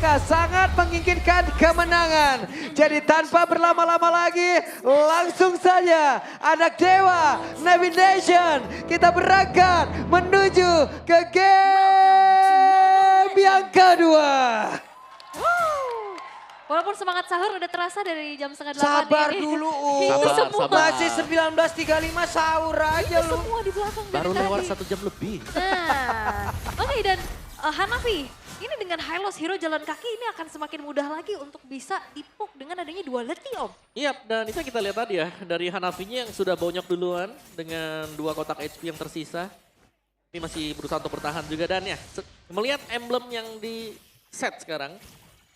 mereka sangat menginginkan kemenangan. Jadi tanpa berlama-lama lagi, langsung saja anak Dewa, Navy Nation, kita berangkat menuju ke game yang kedua. Walaupun semangat sahur udah terasa dari jam setengah 8 Sabar ini. dulu, Itu Sabar, semua. sabar. Masih 19.35 sahur aja Itu lu. semua di belakang Baru dari lewat tadi. 1 jam lebih. Nah, oke dan Hanafi, ini dengan Hylos Hero jalan kaki ini akan semakin mudah lagi untuk bisa dipuk dengan adanya duality Om. Iya, dan itu yang kita lihat tadi ya, dari Hanafinya yang sudah bonyok duluan dengan 2 kotak HP yang tersisa. Ini masih berusaha untuk bertahan juga dan ya, melihat emblem yang di set sekarang,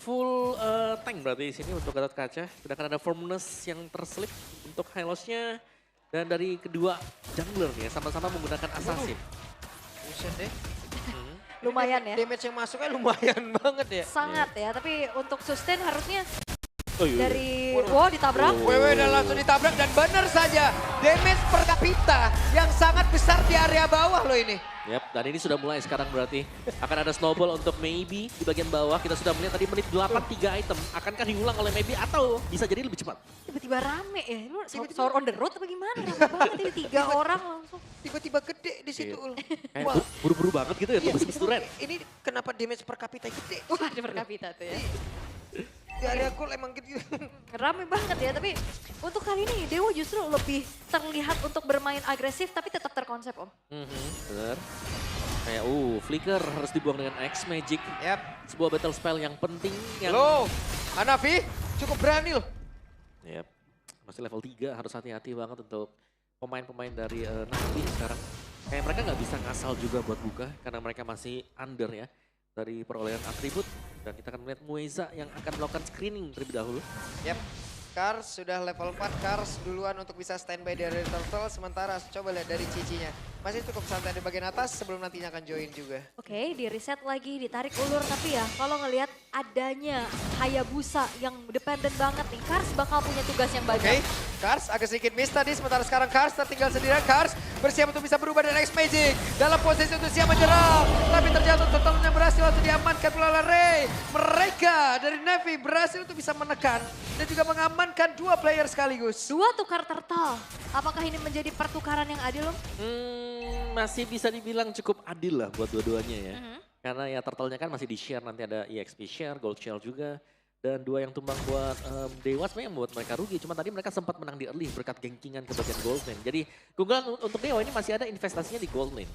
full tank berarti di sini untuk Gatot Kaca. Sedangkan ada firmness yang terselip untuk Hylosnya dan dari kedua jungler ya, sama-sama menggunakan assassin. Buset deh. Lumayan ya. Damage yang masuknya lumayan banget ya. Sangat ya, tapi untuk sustain harusnya Oh iya. dari wow ditabrak. WW dan langsung ditabrak dan benar saja damage per kapita yang sangat besar di area bawah loh ini. Yap, dan ini sudah mulai sekarang berarti. Akan ada snowball untuk Maybe di bagian bawah. Kita sudah melihat tadi menit 8 3 item. Akankah diulang oleh Maybe atau bisa jadi lebih cepat? Tiba-tiba rame ya, lu sahur on the road apa gimana? Rame banget ini 3 orang langsung. Tiba-tiba gede di situ. Iya. Ul. Kayak Wah, buru-buru banget gitu ya, iya, tebus-tebus turret. ini kenapa damage per kapita gede? Wah di per kapita tuh ya. Di area cool emang gitu. Rame banget ya, tapi untuk kali ini Dewa justru lebih terlihat untuk bermain agresif tapi tetap terkonsep Om. Bener. Kayak flicker harus dibuang dengan X Magic. Yap. Sebuah battle spell yang penting yang Loh, Hanafi cukup berani loh. Yap. Masih level 3 harus hati-hati banget untuk pemain-pemain dari Navi sekarang. Kayak mereka nggak bisa ngasal juga buat buka karena mereka masih under ya dari perolehan atribut. Dan kita akan melihat Mueza yang akan melakukan screening terlebih dahulu. Yap. Kars sudah level 4, Kars duluan untuk bisa standby dari Turtle. Sementara coba lihat dari Cicinya. Masih cukup santai di bagian atas sebelum nantinya akan join juga. Oke, di reset lagi, ditarik ulur. Tapi ya kalau ngelihat adanya Hayabusa yang dependen banget nih, Kars bakal punya tugas yang banyak. Oke, Kars agak sedikit miss tadi. Sementara sekarang Kars tertinggal sendirian. Kars bersiap untuk bisa berubah dari X Magic. Dalam posisi untuk siap menyerang. Tapi terjatuh Turtle-nya berhasil untuk diamankan oleh Ray. Mereka dari Navy berhasil untuk bisa menekan. Dan juga mengamankan 2 player sekaligus. 2 tukar turtle. Apakah ini menjadi pertukaran yang adil Om? Masih bisa dibilang cukup adil lah buat dua-duanya ya. Karena ya turtle-nya kan masih di-share, nanti ada EXP share, gold shell juga. Dan 2 yang tumbang buat Dewa sebenarnya membuat mereka rugi. Cuma tadi mereka sempat menang di early berkat gengkingan ke bagian gold lane. Jadi keunggulan untuk Dewa ini masih ada investasinya di gold lane.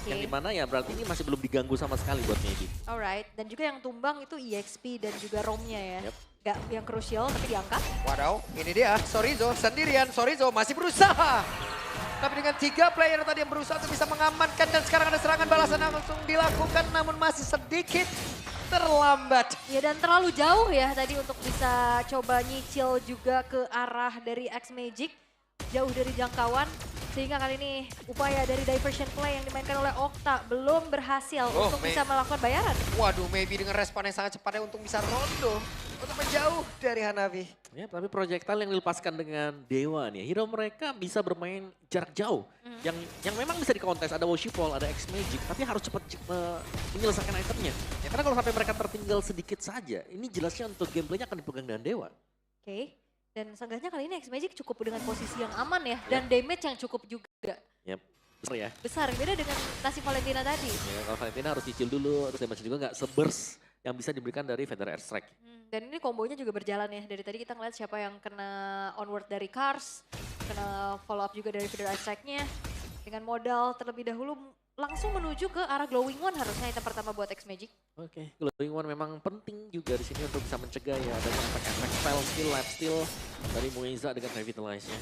Yang dimana ya berarti ini masih belum diganggu sama sekali buat Maybe. Alright, dan juga yang tumbang itu EXP dan juga ROM-nya ya. Yep. Gak yang krusial tapi diangkat. Wadaw, ini dia Sorizo sendirian. Sorizo masih berusaha. Tapi dengan 3 player tadi yang berusaha untuk bisa mengamankan. Dan sekarang ada serangan balasan yang langsung dilakukan. Namun masih sedikit terlambat. Ya dan terlalu jauh ya tadi untuk bisa coba nyicil juga ke arah dari X Magic. Jauh dari jangkauan. Sehingga kali ini upaya dari diversion play yang dimainkan oleh Okta belum berhasil untuk bisa melakukan bayaran. Waduh, Maybe dengan respon yang sangat cepatnya untuk bisa rondo. Untuk menjauh dari Hanafi. Ya, tapi projectile yang dilepaskan dengan Dewa nih, hero mereka bisa bermain jarak jauh. Yang memang bisa dikontes, ada Worshipful, ada X Magic, tapi harus cepat menyelesaikan itemnya. Ya, karena kalau sampai mereka tertinggal sedikit saja, ini jelasnya untuk gameplaynya akan dipegang dengan Dewa. Oke, dan seenggaknya kali ini X Magic cukup dengan posisi yang aman ya. Dan damage yang cukup juga. Ya, besar ya. Besar, beda dengan Nasi Valentina tadi. Ya, kalau Valentina harus cicil dulu, terus damage juga nggak se-burst yang bisa diberikan dari Feather Airstrike. Dan ini kombonya juga berjalan ya. Dari tadi kita ngeliat siapa yang kena onward dari Kars. Kena follow up juga dari Feather Airstrike-nya. Dengan modal terlebih dahulu langsung menuju ke arah Glowing One harusnya item pertama buat X Magic. Oke, Glowing One memang penting juga di sini untuk bisa mencegah ya adanya efek-efek spell steal, life steal dari Mueza dengan Revitalize-nya.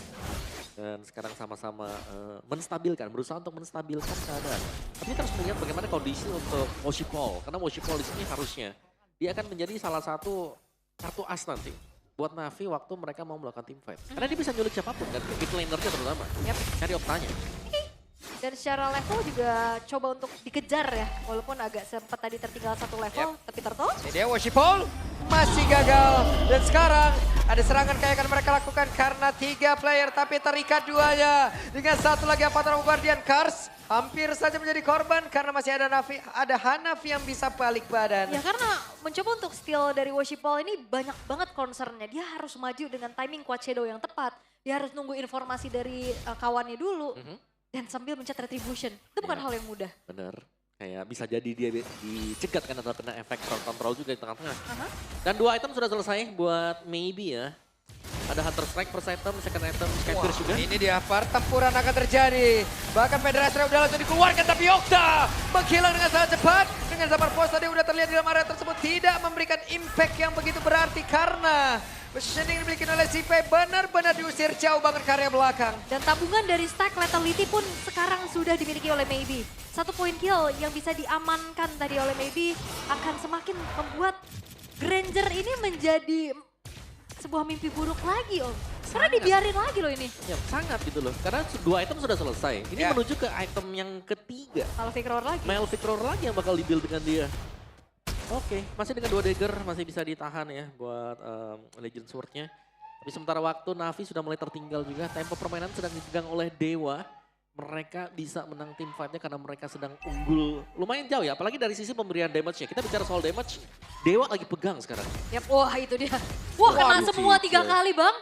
Dan sekarang sama-sama menstabilkan, berusaha untuk menstabilkan keadaan. Tapi kita harus melihat bagaimana kondisi untuk Worshipful. Karena Worshipful di sini harusnya dia akan menjadi salah satu kartu as nanti buat Navi waktu mereka mau melakukan team fight. Karena dia bisa nyulik siapapun kan, mid laner-nya terutama. Yap. Cari Oktanya. Dan secara level juga coba untuk dikejar ya. Walaupun agak sempat tadi tertinggal 1 level, tapi Turtle. Ini dia Worshipful masih gagal. Dan sekarang ada serangan kayak akan mereka lakukan karena 3 player tapi terikat 2-nya. Dengan 1 lagi Avatar Guardian Kars. hampir saja menjadi korban karena masih ada Hanafi yang bisa balik badan. Ya karena mencoba untuk steal dari Worshipball ini banyak banget concernnya. Dia harus maju dengan timing Quad Shadow yang tepat. Dia harus nunggu informasi dari kawannya dulu. Dan sambil mencet retribution. Itu bukan hal yang mudah. Bener. Kayak bisa jadi dia dicegat kan atau kena efek crowd control juga di tengah-tengah. Dan 2 item sudah selesai buat Maybe ya. Ada Hunter Strike first item, second item, Skyfierce juga. Ini dia, pertempuran akan terjadi. Bahkan Federasi udah langsung dikeluarkan, tapi Okta menghilang dengan sangat cepat. Dengan Zamar Force tadi udah terlihat di dalam area tersebut tidak memberikan impact yang begitu berarti karena positioning yang dimiliki oleh CP benar-benar diusir jauh banget ke area belakang. Dan tabungan dari stack Lethality pun sekarang sudah dimiliki oleh Maybe. 1 point kill yang bisa diamankan tadi oleh Maybe akan semakin membuat Granger ini menjadi sebuah mimpi buruk lagi, Om. Karena dibiarin lagi loh ini. Ya, sangat gitu loh. Karena 2 item sudah selesai. Ini menuju ke item yang ketiga. Malphite Roar lagi. Malphite Roar lagi yang bakal di-build dengan dia. Oke, masih dengan 2 dagger, masih bisa ditahan ya buat Legend Sword-nya. Tapi sementara waktu Navi sudah mulai tertinggal juga. Tempo permainan sedang dipegang oleh Dewa. Mereka bisa menang tim fight-nya karena mereka sedang unggul lumayan jauh ya. Apalagi dari sisi pemberian damage-nya. Kita bicara soal damage, Dewa lagi pegang sekarang. Yap, wah itu dia. Wah kena semua 3 kali Bang.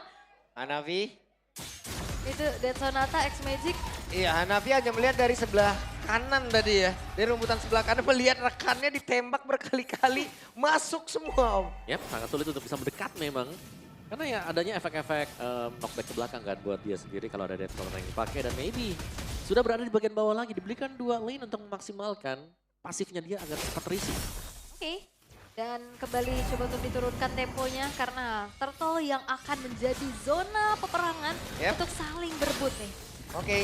Hanafi. Itu Dead Sonata, X-Magic. Iya, Hanafi hanya melihat dari sebelah kanan tadi ya. Dari rumputan sebelah kanan melihat rekannya ditembak berkali-kali. Masuk semua, Om. Yap, sangat sulit untuk bisa mendekat memang. Karena ya adanya efek-efek knockback ke belakang kan buat dia sendiri kalau ada Death Runner yang dipakai. Dan Maybe sudah berada di bagian bawah lagi. Diberikan 2 lane untuk memaksimalkan pasifnya dia agar cepat terisi. Oke. Dan kembali coba untuk diturunkan temponya karena Turtle yang akan menjadi zona peperangan untuk saling berebut nih. Oke,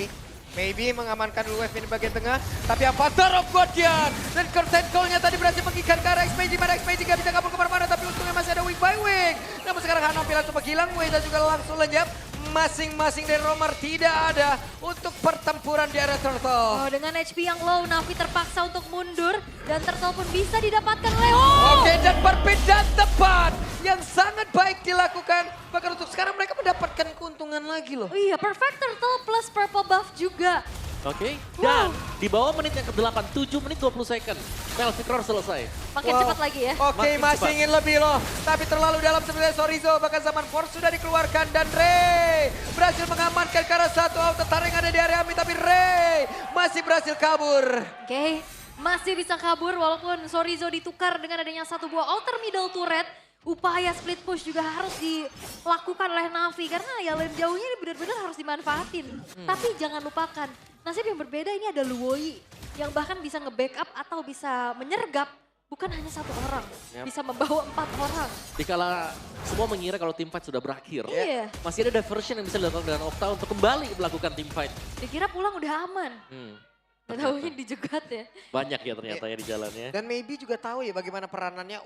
Maybe mengamankan dulu wave ini bagian tengah. Tapi apa Father of Guardian dan curtain call-nya tadi berhasil mengikat ke arah X-Magic. Mana X-Magic gak bisa kabur kemana-mana tapi untungnya masih ada wing by wing. Namun sekarang Hanafi langsung menghilang, Weda juga langsung lenyap. Masing-masing dari Romer tidak ada untuk pertempuran di area Turtle. Oh, dengan HP yang low, Navi terpaksa untuk mundur dan Turtle pun bisa didapatkan oleh Oke, dan perpindahan tepat yang sangat baik dilakukan. Bahkan untuk sekarang mereka mendapatkan keuntungan lagi loh. Oh iya, Perfect Turtle plus purple buff juga. Oke, dan di bawah menit yang ke-8, 7 menit 20 second. Malphite Roar selesai. Makin cepat lagi ya. Oke, Makin masih cepat. ingin lebih loh. Tapi terlalu dalam sebenarnya Sorizo. Bahkan Zaman Force sudah dikeluarkan. Dan Ray berhasil mengamankan ke arah satu auto taring ada di area Ami. Tapi Ray masih berhasil kabur. Oke, masih bisa kabur walaupun Sorizo ditukar dengan adanya 1 buah outer middle turret. Upaya split push juga harus dilakukan oleh Navi karena ya lane jauhnya ini benar-benar harus dimanfaatin. Tapi jangan lupakan, nasib yang berbeda ini ada Luoi yang bahkan bisa nge-backup atau bisa menyergap bukan hanya 1 orang, bisa membawa 4 orang. Dikala semua mengira kalau team fight sudah berakhir, Iya. masih ada diversion yang bisa dilakukan dengan Okta untuk kembali melakukan team fight. Dikira pulang udah aman, gak taunya dijegat ya. Banyak ya ternyata ya di jalannya. Dan Maybe juga tahu ya bagaimana peranannya.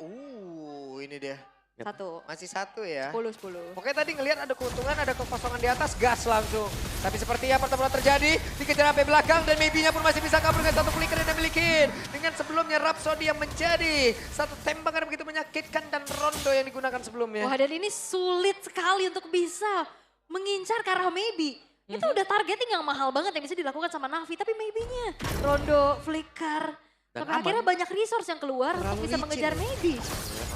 Ini dia. 1, Masih 1 ya. 10. Pokoknya tadi ngelihat ada keuntungan, ada kekosongan di atas, gas langsung. Tapi sepertinya pertempuran terjadi, dikejar sampai belakang dan Maybe-nya pun masih bisa kabur dengan 1 flicker yang dimiliki. Dengan sebelumnya Rhapsody yang menjadi 1 tembakan begitu menyakitkan dan rondo yang digunakan sebelumnya. Wah, dan ini sulit sekali untuk bisa mengincar ke arah Maybe. Itu udah targeting yang mahal banget yang bisa dilakukan sama Navi, tapi Maybe-nya rondo, flicker. Dan Sampai akhirnya banyak resource yang keluar untuk bisa licin. mengejar Maybe.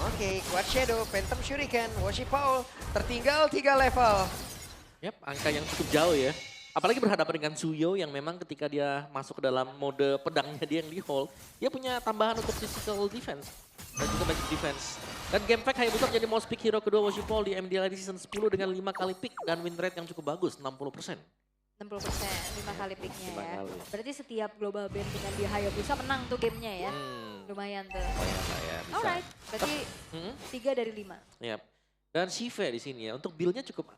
Oke, Quad Shadow, Phantom Shuriken, Worship Paul, tertinggal 3 level. Yap, angka yang cukup jauh ya. Apalagi berhadapan dengan Suyo yang memang ketika dia masuk ke dalam mode pedangnya dia yang di hold, dia punya tambahan untuk physical defense dan juga magic defense. Dan game fact Hayabusa menjadi most pick hero kedua Worship Paul di MDL di season 10 dengan 5 kali pick dan win rate yang cukup bagus, 60%. 60%, 5 kali picknya 5 ya. kali. Berarti setiap global band dengan di Hayabusa menang tuh gamenya ya. Lumayan tuh. Ya, bisa. Alright, berarti 3 dari 5. Yap. Dan Shive di sini ya, untuk build-nya cukup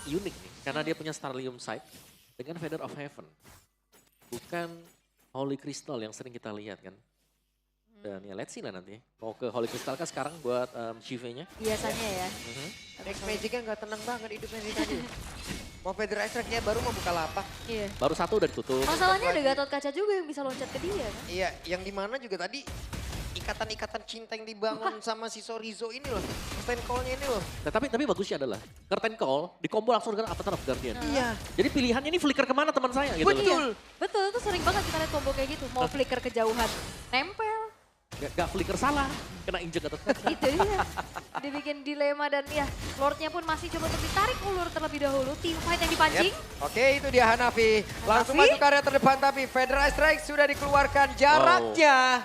unik nih. Karena dia punya Starlium Sight dengan Feather of Heaven. Bukan Holy Crystal yang sering kita lihat kan. Dan ya let's see lah nanti. Mau ke Holy Crystal kah sekarang buat Shive-nya? Biasanya ya. X-Magic-nya nggak tenang banget hidupnya sih tadi. Mau Feather Extract-nya baru mau buka lapak. Iya. Baru 1 udah ditutup. Masalahnya ada Gatot Kaca juga yang bisa loncat ke dia kan. Iya, yang dimana juga tadi ikatan-ikatan cinta yang dibangun sama si Sorizo ini loh. Stand call-nya ini loh. Nah, tapi bagusnya adalah curtain call di combo langsung dengan Avatar of Guardian. Iya. Jadi pilihannya ini flicker kemana teman saya gitu loh. Betul. Betul, itu sering banget kita lihat combo kayak gitu. Mau flicker kejauhan, nempel. Gak flicker salah, kena injek atau Itu dia. Dibikin dilema dan ya Lordnya pun masih coba untuk ditarik ulur terlebih dahulu. Team fight yang dipancing. Yep. Oke, itu dia Hanafi. Langsung Hanafi. masuk ke area terdepan tapi Federal Strike sudah dikeluarkan. Jaraknya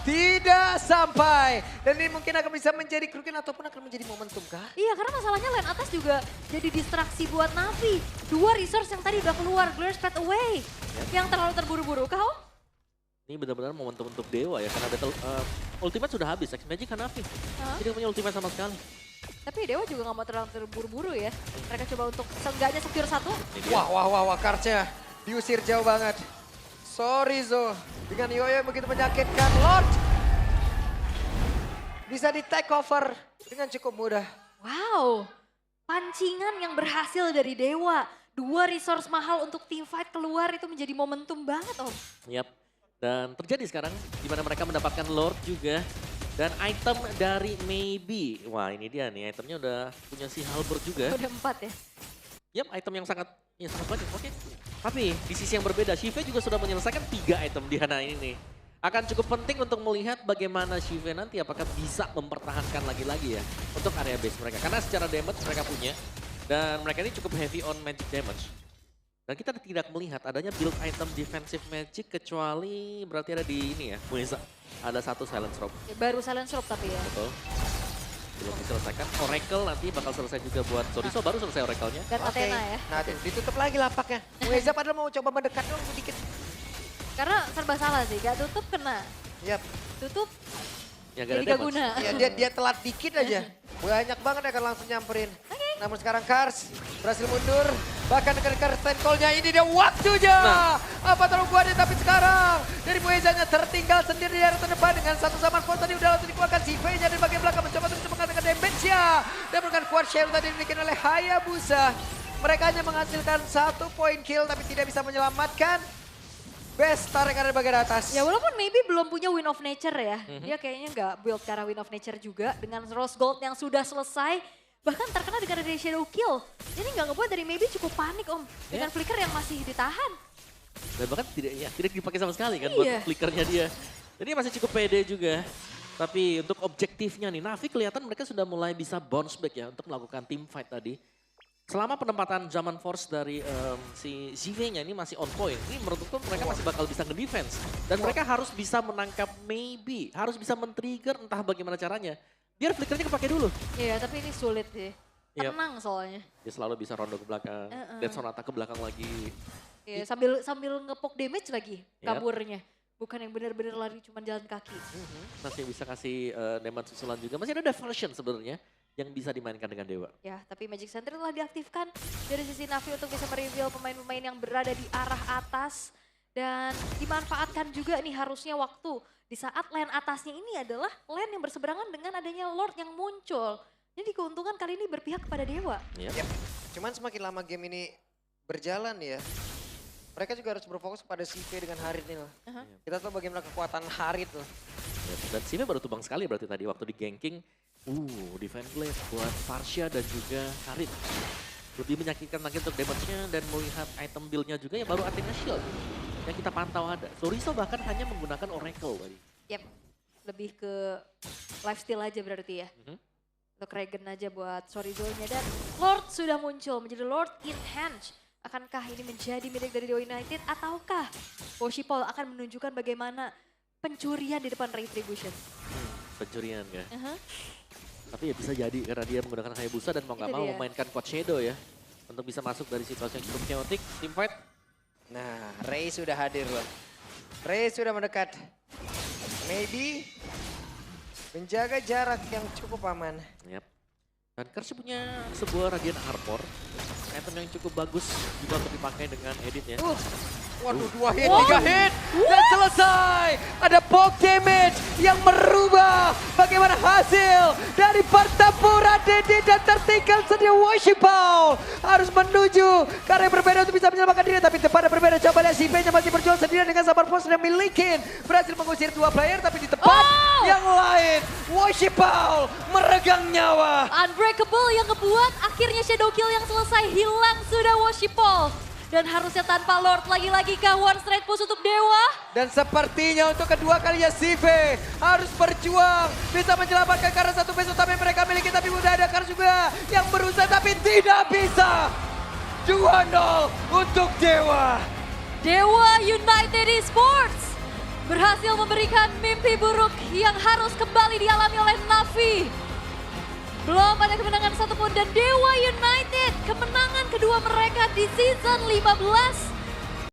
tidak sampai. Dan ini mungkin akan bisa menjadi kerugian ataupun akan menjadi momentum kah? Iya, karena masalahnya lane atas juga jadi distraksi buat Navi. 2 resource yang tadi udah keluar, Glare spread away. Yang terlalu terburu-buru. Kau? Ini benar-benar momentum untuk Dewa ya, karena battle ultimate sudah habis, X-Magic Hanafi. Tidak punya ultimate sama sekali. Tapi Dewa juga gak mau terlalu terburu-buru ya. Mereka coba untuk seenggaknya secure 1. Ini dia. Wah, Kartsnya diusir jauh banget. Sorizo dengan Yoyo yang begitu menyakitkan. Lord bisa di take over dengan cukup mudah. Wow, pancingan yang berhasil dari Dewa. 2 resource mahal untuk team fight keluar itu menjadi momentum banget Om. Yap. Dan terjadi sekarang di mana mereka mendapatkan Lord juga. Dan item dari Maybe. Wah ini dia nih, itemnya udah punya si Halberd juga. Udah 4 ya. Yap, item yang sangat banyak. Oke. Tapi di sisi yang berbeda, Shive juga sudah menyelesaikan 3 item di Hana ini nih. Akan cukup penting untuk melihat bagaimana Shive nanti apakah bisa mempertahankan lagi-lagi ya untuk area base mereka. Karena secara damage mereka punya. Dan mereka ini cukup heavy on magic damage. Dan kita tidak melihat adanya build item defensive magic kecuali berarti ada di ini ya, Mueza. Ada 1 silence robe. Ya, baru silence robe tapi ya. Betul. Belum diselesaikan. Oracle nanti bakal selesai juga buat Sorizo, baru selesai Oracle-nya. Dan Oke. Athena ya. Nah, ditutup lagi lapaknya. Mueza padahal mau coba mendekat dong sedikit. Karena serba salah sih, gak tutup kena. Yap. Tutup Ya, jadi gak guna. Ya, dia telat dikit aja. Banyak banget akan langsung nyamperin. Namun sekarang Kars berhasil mundur. Bahkan dengan Kars stand call-nya ini dia waktunya. Apa terlalu kuat tapi sekarang dari Muezanya tertinggal sendiri di area terdepan dengan satu zaman pun tadi udah langsung dikeluarkan si V-nya dari bagian belakang mencoba untuk mengatakan damage-nya. Dan bukan kuat share tadi dimiliki oleh Hayabusa. Mereka hanya menghasilkan 1 point kill tapi tidak bisa menyelamatkan best tarik ada di bagian atas. Ya walaupun maybe belum punya Win of Nature ya. Dia kayaknya nggak build ke arah Win of Nature juga. Dengan Rose Gold yang sudah selesai. Bahkan terkena dengan dari Shadow Kill. Jadi nggak ngebuat dari maybe cukup panik Om. Dengan flicker yang masih ditahan. Dan bahkan tidak dipakai sama sekali kan Iya. buat flickernya dia. Jadi masih cukup pede juga. Tapi untuk objektifnya nih, Navi kelihatan mereka sudah mulai bisa bounce back ya untuk melakukan team fight tadi. Selama penempatan Zaman Force dari si ZV-nya ini masih on point. Ini menurutku mereka masih bakal bisa nge-defense. Dan mereka harus bisa menangkap Maybe. Harus bisa men-trigger entah bagaimana caranya. Biar flickernya kepake dulu. Iya tapi ini sulit sih. Yep. Tenang soalnya. Dia selalu bisa rondo ke belakang. Dead Sonata ke belakang lagi. Iya, sambil ngepok damage lagi kaburnya. Bukan yang benar-benar lari cuma jalan kaki. Masih bisa kasih damage susulan juga. Masih ada diversion sebenarnya yang bisa dimainkan dengan Dewa. Ya, tapi Magic Center telah diaktifkan dari sisi Navi untuk bisa mereveal pemain-pemain yang berada di arah atas. Dan dimanfaatkan juga nih harusnya waktu di saat lane atasnya ini adalah lane yang berseberangan dengan adanya Lord yang muncul. Jadi keuntungan kali ini berpihak kepada Dewa. Yap. Cuman semakin lama game ini berjalan ya, mereka juga harus berfokus pada CV dengan Harit nih loh. Kita tahu bagaimana kekuatan Harit loh. Dan Sime baru tumbang sekali berarti tadi waktu di ganking. Defense blade buat Farsha dan juga Harit. Lebih menyakitkan lagi untuk damage-nya dan melihat item build-nya juga yang baru Athena Shield. Yang kita pantau ada. Sorizo bahkan hanya menggunakan Oracle tadi. Yap, lebih ke lifesteal aja berarti ya. Untuk Regen aja buat Sorizo-nya. Dan Lord sudah muncul menjadi Lord in hand. Akankah ini menjadi milik dari Dewa United ataukah Woshipol akan menunjukkan bagaimana pencurian di depan Retribution? Pencurian ya. Tapi ya bisa jadi karena dia menggunakan Hayabusa dan mau nggak mau memainkan Quad Shadow ya. Untuk bisa masuk dari situasi yang cukup chaotic. Team fight. Nah, Ray sudah hadir loh. Ray sudah mendekat. Maybe menjaga jarak yang cukup aman. Yap. Dan Kars punya sebuah Radiant Armor. Item yang cukup bagus juga untuk dipakai dengan editnya. Waduh, 2 hit, 3 hit. Dan selesai. Ada poke damage yang merubah bagaimana hasil dari pertempuran Dede dan tertinggal sedia Worshipful. Harus menuju ke arah yang berbeda untuk bisa menyelamatkan diri. Tapi tempat yang berbeda, coba lihat si V-nya masih berjuang sendirian dengan sabar pos yang milikin. Berhasil mengusir 2 player, tapi di tempat yang lain. Worshipful meregang nyawa. Unbreakable yang ngebuat akhirnya Shadow Kill yang selesai hilang sudah Worshipful. Dan harusnya tanpa Lord lagi-lagi kah one straight push untuk Dewa? Dan sepertinya untuk kedua kalinya CV harus berjuang. Bisa menyelamatkan karena satu base utama yang mereka miliki. Tapi udah ada Kars juga yang berusaha tapi tidak bisa. 2-0 untuk Dewa. Dewa United Esports berhasil memberikan mimpi buruk yang harus kembali dialami oleh Navi. Belum ada kemenangan satupun dan Dewa United kemenangan kedua mereka di season 15